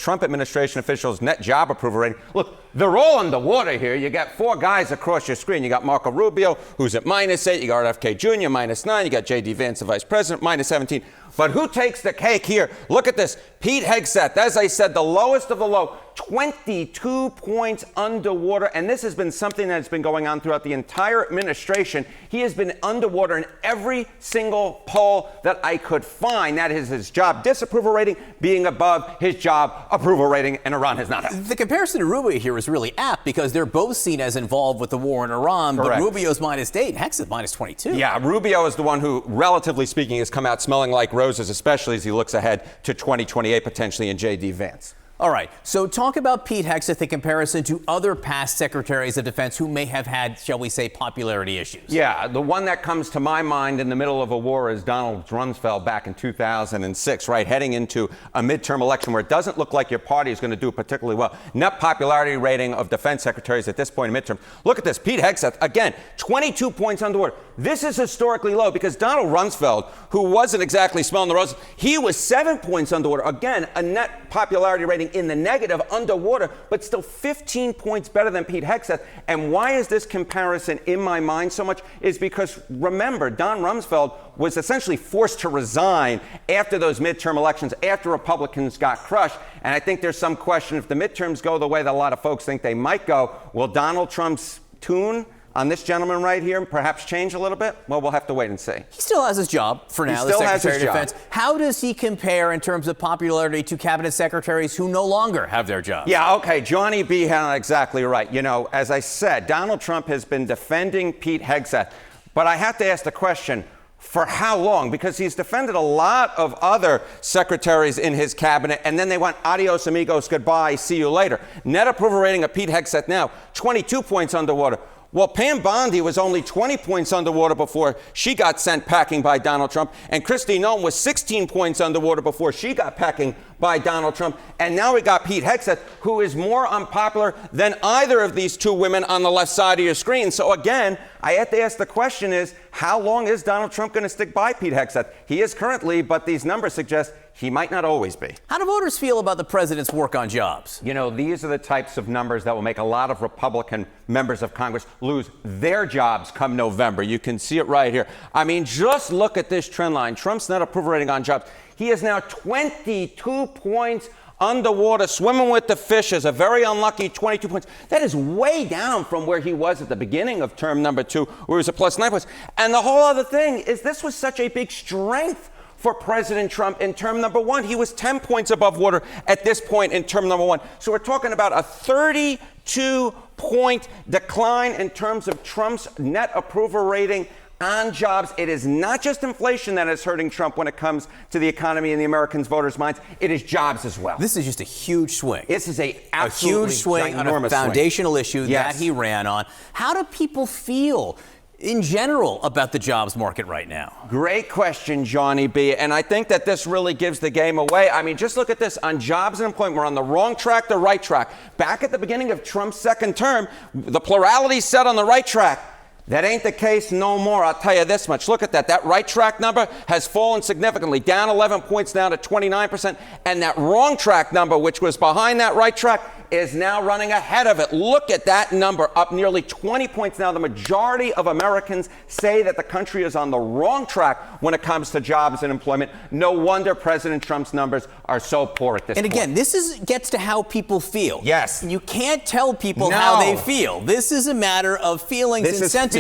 Trump administration officials' net job approval rating. Look, they're all underwater here. You got four guys across your screen. You got Marco Rubio, who's at -8. You got RFK Jr., -9. You got J.D. Vance, the vice president, -17. But who takes the cake here? Look at this. Pete Hegseth, as I said, the lowest of the low, 22 points underwater. And this has been something that's been going on throughout the entire administration. He has been underwater in every single poll that I could find. That is his job disapproval rating being above his job approval rating, and Iran has not happened. The comparison to Rubio here is really apt because they're both seen as involved with the war in Iran. Correct. But Rubio's -8 and Hegseth -22. Yeah, Rubio is the one who, relatively speaking, has come out smelling like roses, especially as he looks ahead to 2028, potentially in J.D. Vance. All right, so talk about Pete Hegseth in comparison to other past secretaries of defense who may have had, shall we say, popularity issues. Yeah, the one that comes to my mind in the middle of a war is Donald Rumsfeld back in 2006, right, heading into a midterm election where it doesn't look like your party is going to do particularly well. Net popularity rating of defense secretaries at this point in midterm. Look at this, Pete Hegseth, again, 22 points underwater. This is historically low because Donald Rumsfeld, who wasn't exactly smelling the roses, he was 7 points underwater. Again, a net popularity rating in the negative underwater, but still 15 points better than Pete Hegseth. And why is this comparison in my mind so much? Is because, remember, Don Rumsfeld was essentially forced to resign after those midterm elections, after Republicans got crushed. And I think there's some question if the midterms go the way that a lot of folks think they might go, will Donald Trump's tune on this gentleman right here perhaps change a little bit? Well, we'll have to wait and see. He still has his job for now, the Secretary of Defense. How does he compare in terms of popularity to cabinet secretaries who no longer have their jobs? Yeah, okay, Johnny B. had exactly right. You know, as I said, Donald Trump has been defending Pete Hegseth. But I have to ask the question, for how long? Because he's defended a lot of other secretaries in his cabinet, and then they went adios amigos, goodbye, see you later. Net approval rating of Pete Hegseth now, 22 points underwater. Well, Pam Bondi was only 20 points underwater before she got sent packing by Donald Trump. And Kristi Noem was 16 points underwater before she got packing by Donald Trump. And now we got Pete Hegseth, who is more unpopular than either of these two women on the left side of your screen. So again, I have to ask the question is, how long is Donald Trump going to stick by Pete Hegseth? He is currently, but these numbers suggest he might not always be. How do voters feel about the president's work on jobs? You know, these are the types of numbers that will make a lot of Republican members of Congress lose their jobs come November. You can see it right here. I mean, just look at this trend line. Trump's net approval rating on jobs. He is now 22 points underwater, swimming with the fishes, a very unlucky 22 points. That is way down from where he was at the beginning of term number 2, where he was at +9 points. And the whole other thing is this was such a big strength for President Trump in term number 1. He was 10 points above water at this point in term number 1. So we're talking about a 32-point decline in terms of Trump's net approval rating on jobs. It is not just inflation that is hurting Trump when it comes to the economy and the Americans' voters' minds. It is jobs as well. This is just a huge swing. This is a huge swing on a foundational issue that he ran on. How do people feel in general about the jobs market right now? Great question, Johnny B. And I think that this really gives the game away. I mean, just look at this. On jobs and employment, we're on the wrong track, the right track. Back at the beginning of Trump's second term, the plurality set on the right track. That ain't the case no more. I'll tell you this much. Look at that. That right track number has fallen significantly, down 11 points now to 29%. And that wrong track number, which was behind that right track, is now running ahead of it. Look at that number, up nearly 20 points now. The majority of Americans say that the country is on the wrong track when it comes to jobs and employment. No wonder President Trump's numbers are so poor at this point. And again, this gets to how people feel. Yes. You can't tell people how they feel. This is a matter of feelings and sentiment.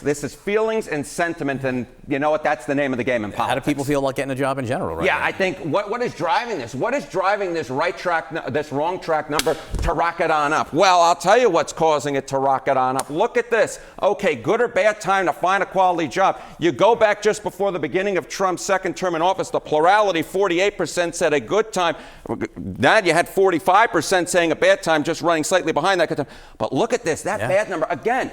This is feelings and sentiment, and you know what? That's the name of the game in politics. How do people feel about getting a job in general right now? I think what is driving this? What is driving this right track, this wrong track number to rocket on up? Well, I'll tell you what's causing it to rocket on up. Look at this. Okay, good or bad time to find a quality job. You go back just before the beginning of Trump's second term in office, the plurality, 48% said a good time. Now you had 45% saying a bad time, just running slightly behind that good time. But look at this, that bad number, again,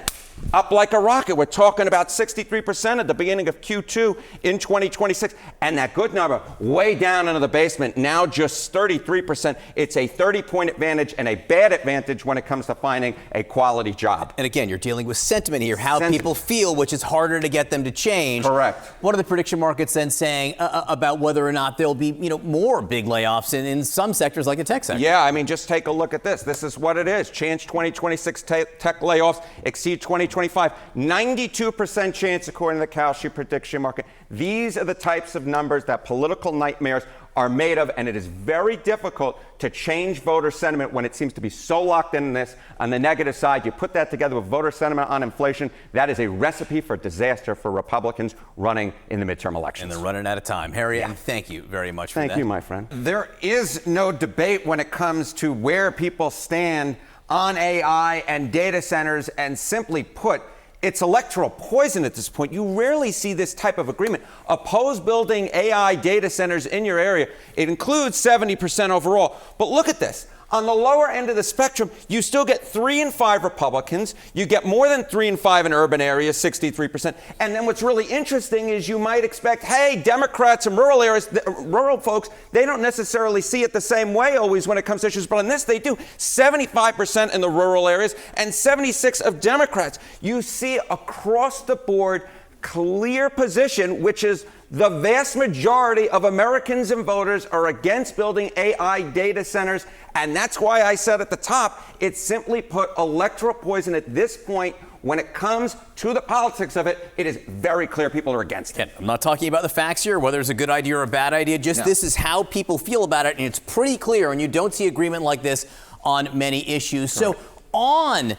up like a rocket. We're talking about 63% at the beginning of Q2 in 2026. And that good number, way down into the basement, now just 33%. It's a 30-point advantage and a bad advantage when it comes to finding a quality job. And again, you're dealing with sentiment here, how people feel, which is harder to get them to change. Correct. What are the prediction markets then saying about whether or not there'll be, more big layoffs in some sectors like the tech sector? Yeah, I mean, just take a look at this. This is what it is. Chance 2026 tech layoffs exceed 2025. 92% chance, according to the Kalshi prediction market. These are the types of numbers that political nightmares are made of, and it is very difficult to change voter sentiment when it seems to be so locked in this. On the negative side, you put that together with voter sentiment on inflation, that is a recipe for disaster for Republicans running in the midterm elections. And they're running out of time. Harry, thank you very much for that. Thank you, my friend. There is no debate when it comes to where people stand on AI and data centers, and simply put, it's electoral poison at this point. You rarely see this type of agreement. Oppose building AI data centers in your area. It includes 70% overall. But look at this. On the lower end of the spectrum, you still get 3 in 5 Republicans. You get more than 3 in 5 in urban areas, 63%. And then what's really interesting is you might expect, hey, Democrats in rural areas, rural folks, they don't necessarily see it the same way always when it comes to issues. But on this, they do. 75% in the rural areas and 76% of Democrats. You see across the board clear position, which is the vast majority of Americans and voters are against building AI data centers. And that's why I said at the top, it's simply put electoral poison at this point. When it comes to the politics of it, it is very clear people are against it. I'm not talking about the facts here, whether it's a good idea or a bad idea. Just this is how people feel about it. And it's pretty clear. And you don't see agreement like this on many issues. So on,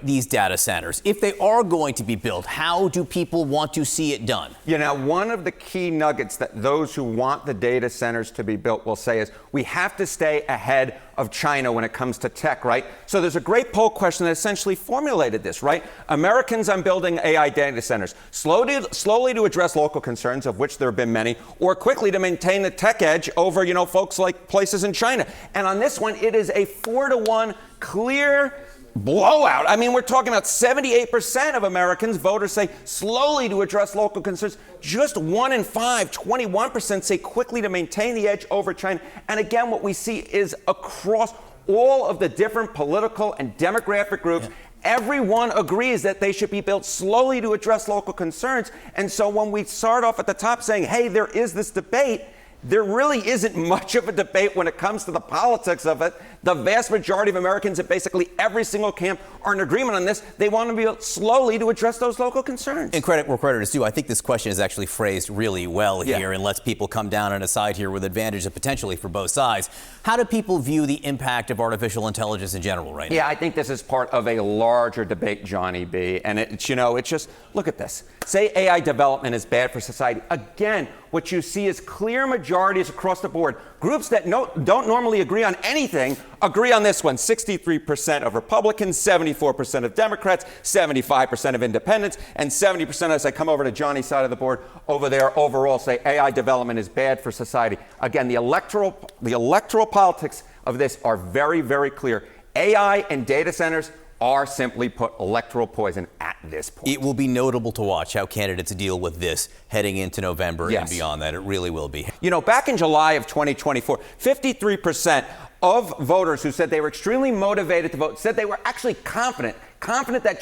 these data centers, if they are going to be built, how do people want to see it done? One of the key nuggets that those who want the data centers to be built will say is we have to stay ahead of China when it comes to tech, right? So there's a great poll question that essentially formulated this, right? Americans on building AI data centers, slowly to address local concerns, of which there have been many, or quickly to maintain the tech edge over, folks like places in China. And on this one, it is a 4-to-1 clear blowout. I mean, we're talking about 78% of Americans, voters say slowly to address local concerns. Just 1 in 5, 21% say quickly to maintain the edge over China. And again, what we see is across all of the different political and demographic groups, everyone agrees that they should be built slowly to address local concerns. And so when we start off at the top saying, hey, there is this debate, there really isn't much of a debate when it comes to the politics of it. The vast majority of Americans at basically every single camp are in agreement on this. They want to be built slowly to address those local concerns. And credit where credit is due. I think this question is actually phrased really well here and lets people come down on a side here with advantage potentially for both sides. How do people view the impact of artificial intelligence in general right now? Yeah, I think this is part of a larger debate, Johnny B. And it's just, look at this. Say AI development is bad for society. Again, what you see is clear majorities across the board. Groups that don't normally agree on anything agree on this one. 63% of Republicans, 74% of Democrats, 75% of independents, and 70%, as I come over to Johnny's side of the board over there, overall say AI development is bad for society. Again, the electoral politics of this are very, very clear. AI and data centers are simply put electoral poison at this point. It will be notable to watch how candidates deal with this heading into November and beyond that. It really will be. Back in July of 2024, 53% of voters who said they were extremely motivated to vote said they were actually confident that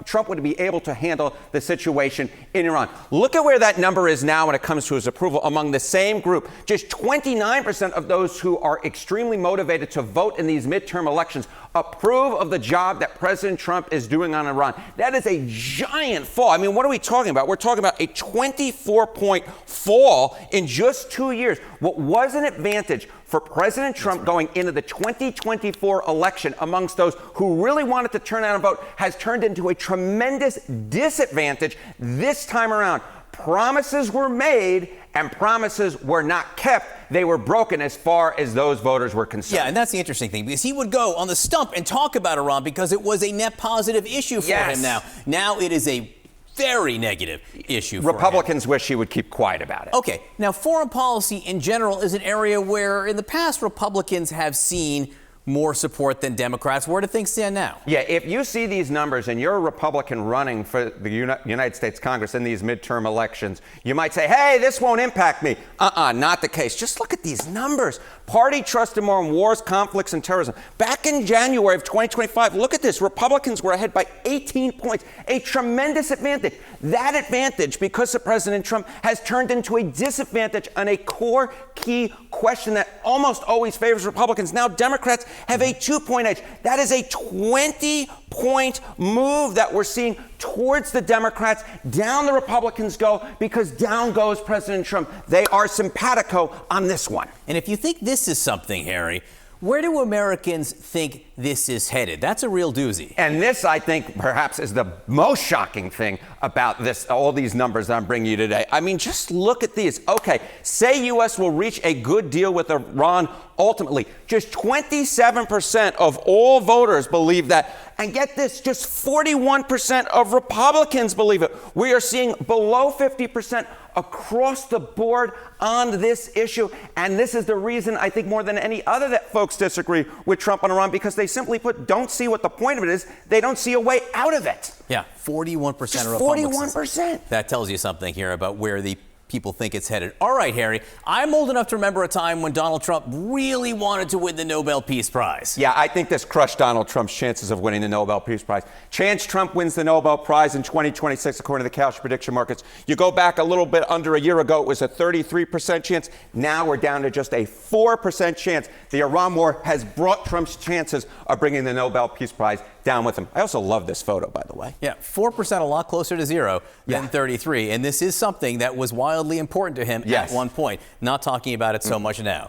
Trump would be able to handle the situation in Iran. Look at where that number is now when it comes to his approval among the same group. Just 29% of those who are extremely motivated to vote in these midterm elections approve of the job that President Trump is doing on Iran. That is a giant fall. I mean, what are we talking about? We're talking about a 24-point fall in just 2 years. What was an advantage for President Trump going into the 2024 election amongst those who really wanted to turn out and vote has turned into a tremendous disadvantage this time around. Promises were made and promises were not kept. They were broken as far as those voters were concerned. Yeah, and that's the interesting thing, because he would go on the stump and talk about Iran because it was a net positive issue for him now. Now it is a very negative issue for Republicans wish he would keep quiet about it. Okay, now foreign policy in general is an area where in the past Republicans have seen more support than Democrats. Where do things stand now? Yeah, if you see these numbers and you're a Republican running for the United States Congress in these midterm elections, you might say, hey, this won't impact me. Not the case. Just look at these numbers. Party trusted more in wars, conflicts, and terrorism. Back in January of 2025, look at this. Republicans were ahead by 18 points, a tremendous advantage. That advantage, because of President Trump, has turned into a disadvantage on a core key question that almost always favors Republicans. Now Democrats have a 2-point edge. That is a 20-point move that we're seeing towards the Democrats. Down the Republicans go because down goes President Trump. They are simpatico on this one. And if you think this is something, Harry, where do Americans think this is headed? That's a real doozy. And this, I think, perhaps is the most shocking thing about this, all these numbers that I'm bringing you today. I mean, just look at these. Okay, say U.S. will reach a good deal with Iran ultimately. Just 27% of all voters believe that. And get this, just 41% of Republicans believe it. We are seeing below 50% across the board on this issue. And this is the reason, I think, more than any other, that folks disagree with Trump on Iran, because they simply put, don't see what the point of it is. They don't see a way out of it. Yeah, 41% Just of Republicans. 41%. That tells you something here about where the people think it's headed. All right, Harry, I'm old enough to remember a time when Donald Trump really wanted to win the Nobel Peace Prize. Yeah, I think this crushed Donald Trump's chances of winning the Nobel Peace Prize. Chance Trump wins the Nobel Prize in 2026, according to the Cash prediction markets. You go back a little bit under a year ago, it was a 33% chance. Now we're down to just a 4% chance. The Iran war has brought Trump's chances of bringing the Nobel Peace Prize down with him. I also love this photo, by the way. Yeah, 4%, a lot closer to zero than 33. And this is something that was wildly important to him at one point. Not talking about it so much now.